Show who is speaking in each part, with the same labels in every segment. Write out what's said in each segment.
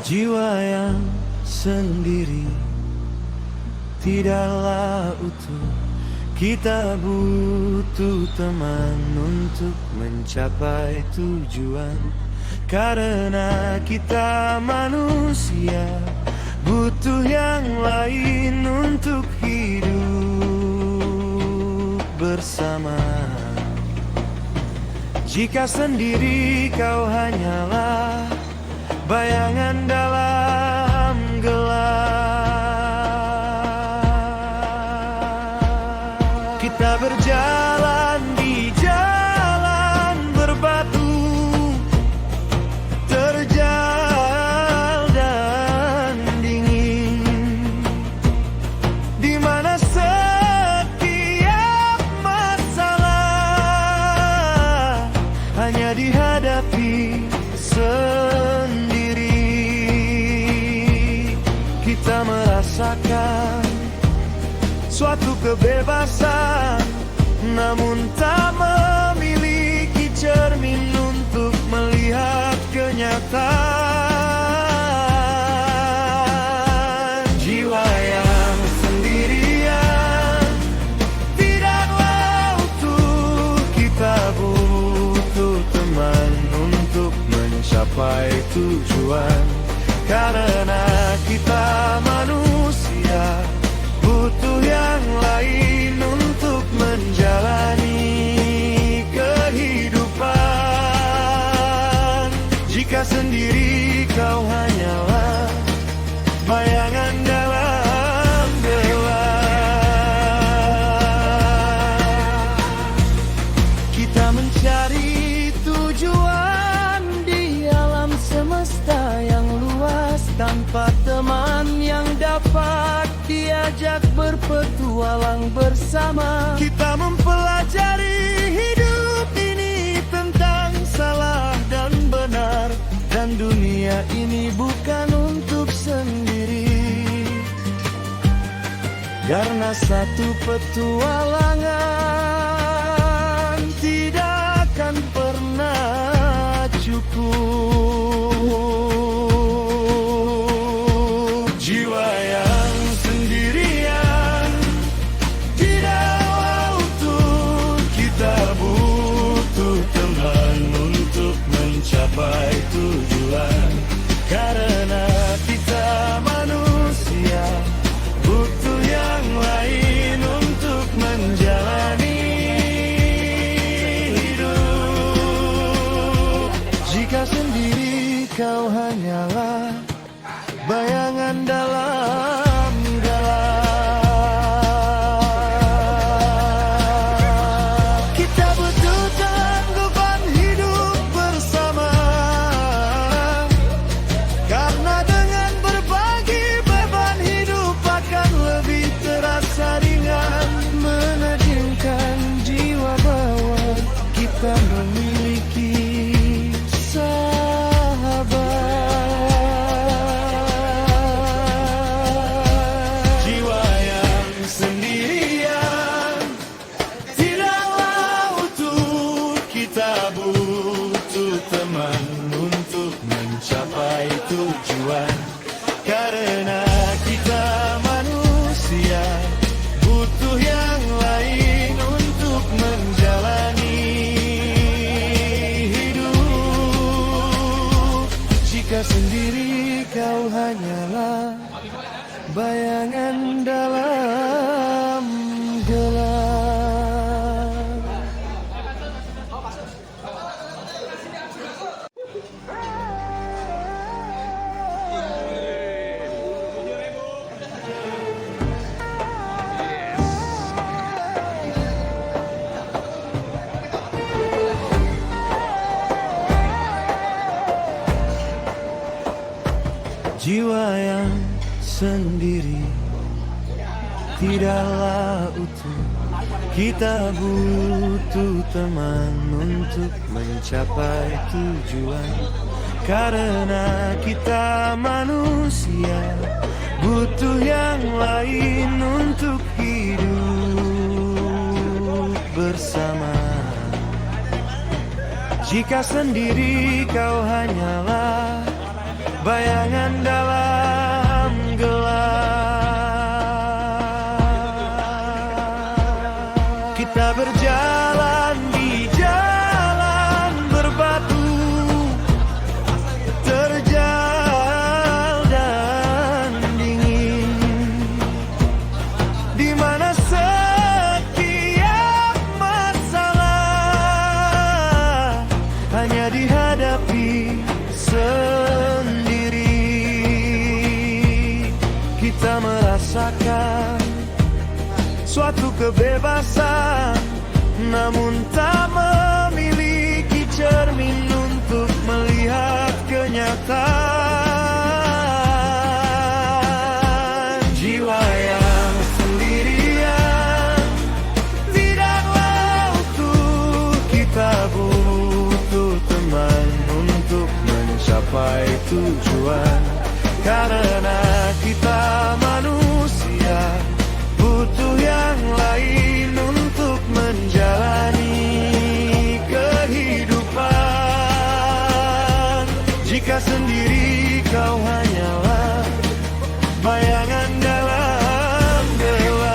Speaker 1: Jiwa yang sendiri tidaklah utuh. Kita butuh teman untuk mencapai tujuan. Karena kita manusia butuh yang lain untuk hidup bersama. Jika sendiri kau hanyalah bayangan dalam gelap. Kita berjalan di jalan berbatu, terjal dan dingin, di mana setiap masalah hanya dihadapi sendiri. Kita merasakan suatu kebebasan, namun tak memiliki cermin untuk melihat kenyataan. Jiwa yang sendirian tidaklah utuh. Kita butuh teman untuk mencapai tujuan. Karena kita manusia butuh yang lain untuk menjalani kehidupan. Jika sendiri kau hanyalah bayangan dalam gelap. Kita mencari tujuan di alam semesta yang luas, tanpa teman yang dapat diajak berpetualang bersama. Kita mempelajari hidup ini tentang salah dan benar, dan dunia ini bukan untuk sendiri. Karena satu petualangan tidak akan pernah cukup. Jiwa yang sendirian tidaklah utuh. Kita butuh teman untuk mencapai tujuan. Karena kita manusia butuh yang lain untuk menjalani hidup. Jika sendiri kau hanyalah bayangan dalam gelap. Kita butuh tanggupan hidup bersama. Karena dengan berbagi beban hidup akan lebih terasa ringan, menajamkan jiwa bahwa kita memiliki tujuan. Karena kita manusia butuh yang lain untuk menjalani hidup. Jika sendiri kau hanyalah bayangan dalam gelap. Jiwa yang sendiri tidaklah utuh. Kita butuh teman untuk mencapai tujuan. Karena kita manusia butuh yang lain untuk hidup bersama. Jika sendiri kau hanyalah bayangan dalam gelap. Kita berjalan di jalan berbatu, terjal dan dingin, di mana setiap masalah hanya dihadapi sendiri. Kita merasakan suatu kebebasan, namun tak memiliki cermin untuk melihat kenyataan. Jiwa yang sendirian tidaklah utuh, kita butuh teman untuk mencapai tujuan. Karena kita manusia butuh yang lain untuk menjalani kehidupan. Jika sendiri kau hanyalah bayangan dalam gelap.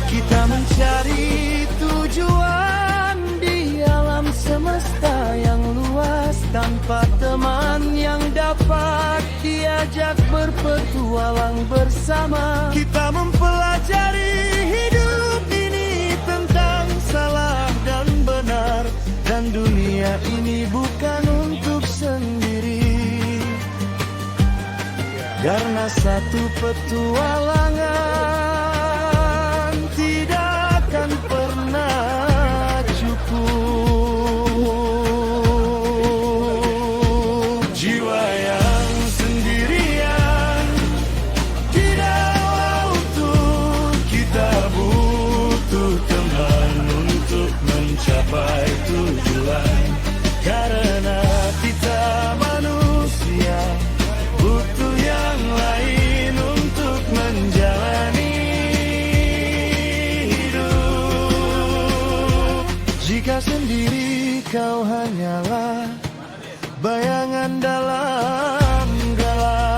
Speaker 1: Kita mencari tujuan di alam semesta yang luas, tanpa teman yang dapat diajak berpetualang bersama. Kita mempelajari hidup ini tentang salah dan benar, dan dunia ini bukan untuk sendiri. Karena satu petualangan tidak akan pernah cukup. Jiwa yang sendirian tidaklah utuh, kita butuh teman untuk mencapai tujuan. Karena kita manusia butuh yang lain untuk menjalani hidup. Jika sendiri kau hanyalah bayangan dalam gelap.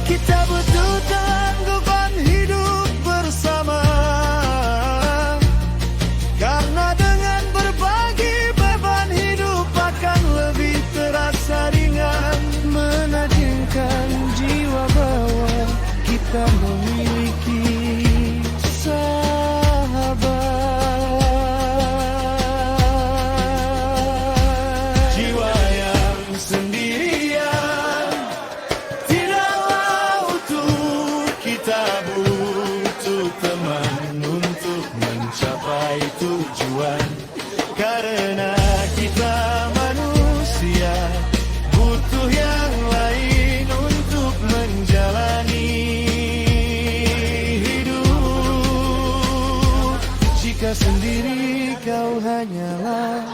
Speaker 1: Kita butuh tanggungan hidup bersama, karena dengan berbagi beban hidup akan lebih terasa ringan. Menajamkan jiwa bahwa kita memiliki sahabat. Jiwa yang sendirian tidaklah utuh, kita butuh teman untuk mencapai tujuan. Karena kita manusia butuh yang lain untuk menjalani hidup. Jika sendiri kau hanyalah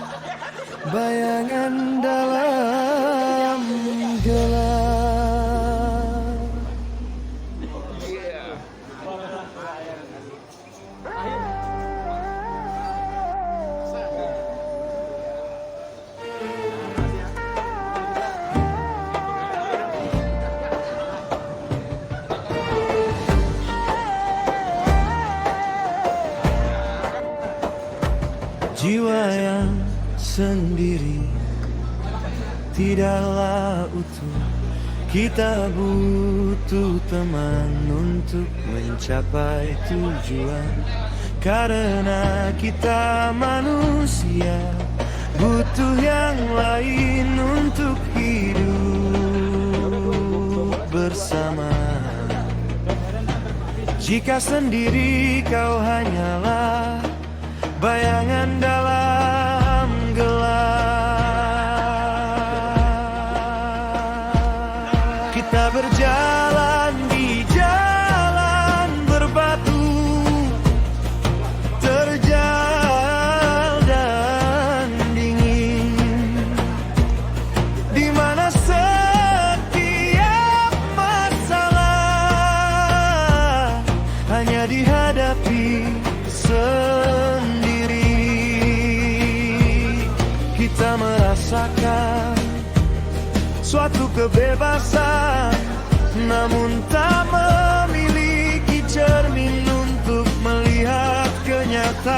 Speaker 1: bayangan dalam gelap. Jiwa yang sendiri tidaklah utuh, kita butuh teman untuk mencapai tujuan. Karena kita manusia butuh yang lain untuk hidup bersama. Jika sendiri kau hanyalah bayangan dalam gelap. Kita berjalan di jalan berbatu, terjal dan dingin, di mana setiap masalah hanya dihadapi sendiri. suatu kebebasan, namun tak memiliki cermin untuk melihat kenyataan.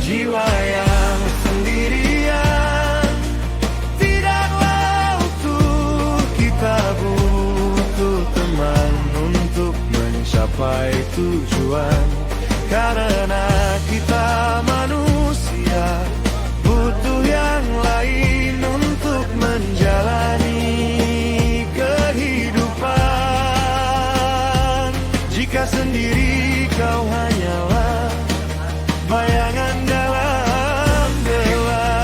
Speaker 1: Jiwa yang sendirian tidaklah utuh, kita butuh teman untuk mencapai tujuan. Karena kita manusia butuh yang lain untuk menjalani kehidupan. Jika sendiri kau hanyalah bayangan dalam gelap.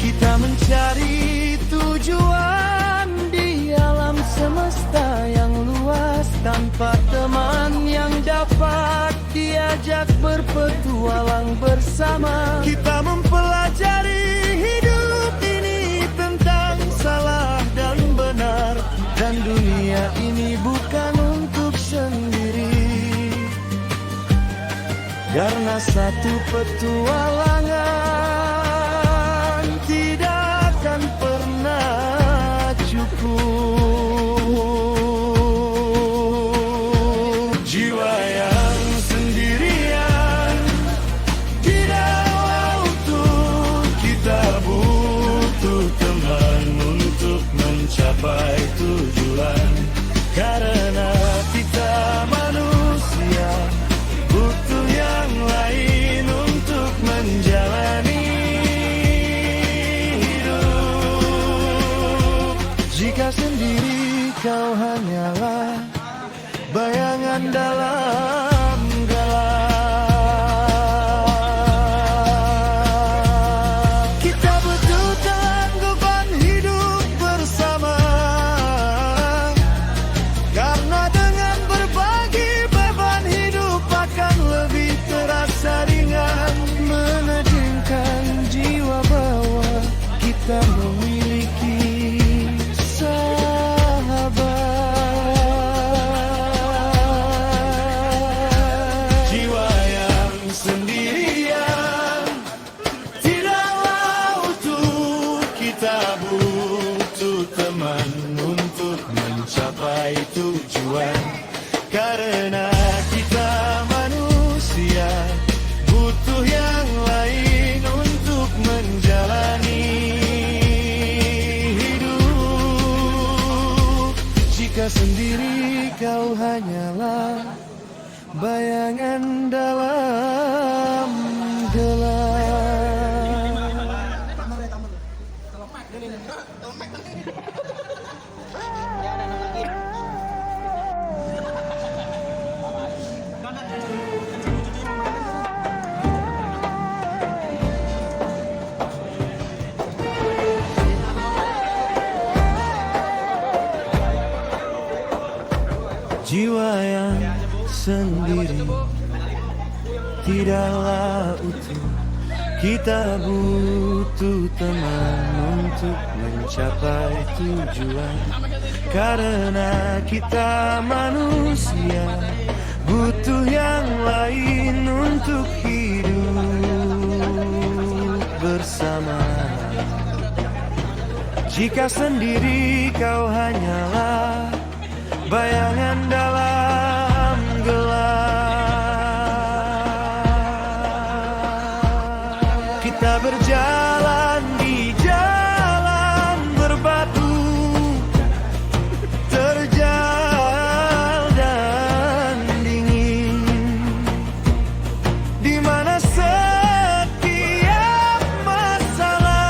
Speaker 1: Kita mencari tujuan di alam semesta yang luas, tanpa teman yang dapat diajak berpetualang bersama. Kita mempelajari hidup ini tentang salah dan benar, dan dunia ini bukan untuk sendiri. Karena satu petualangan tidak akan pernah cukup. Jiwa yang sendirian tidaklah utuh, kita butuh teman untuk mencapai tujuan. Karena kita manusia butuh yang lain untuk menjalani hidup. Jika sendiri kau hanyalah bayangan dalam gelap. Kita butuh tanggupan hidup bersama, karena dengan berbagi beban hidup akan lebih terasa ringan. Menajamkan jiwa bahwa kita memiliki tujuan. Karena kita manusia butuh yang lain untuk menjalani hidup. Jika sendiri kau hanyalah bayangan dalam gelap. Jiwa yang sendiri tidaklah utuh, kita butuh teman untuk mencapai tujuan. Karena kita manusia butuh yang lain untuk hidup bersama. Jika sendiri kau hanyalah bayangan dalam gelap. Kita berjalan di jalan berbatu, terjal dan dingin, di mana setiap masalah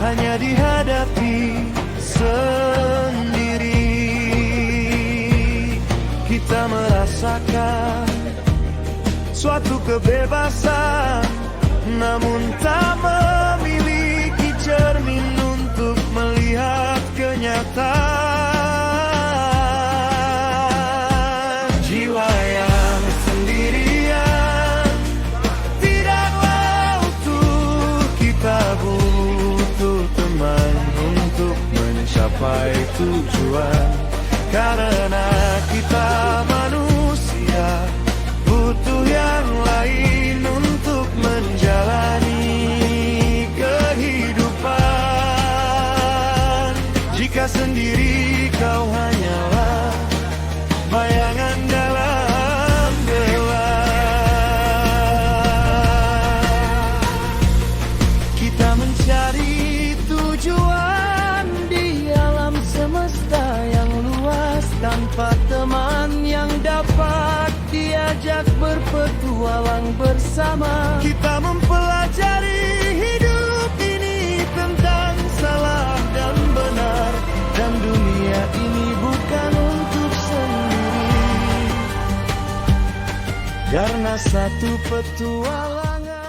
Speaker 1: hanya dihadapi sendiri. Kita merasakan suatu kebebasan, namun tak memiliki cermin untuk melihat kenyataan. Jiwa yang sendirian tidaklah utuh, kita butuh teman untuk mencapai tujuan. Karena kita manusia butuh Jika sendiri kau hanyalah bayangan dalam gelap. Kita mencari tujuan di alam semesta yang luas, tanpa teman yang dapat diajak berpetualang bersama. Kita mempelajari hidup ini tentang salah dan benar, dan dunia ini bukan untuk sendiri, karena satu petualangan.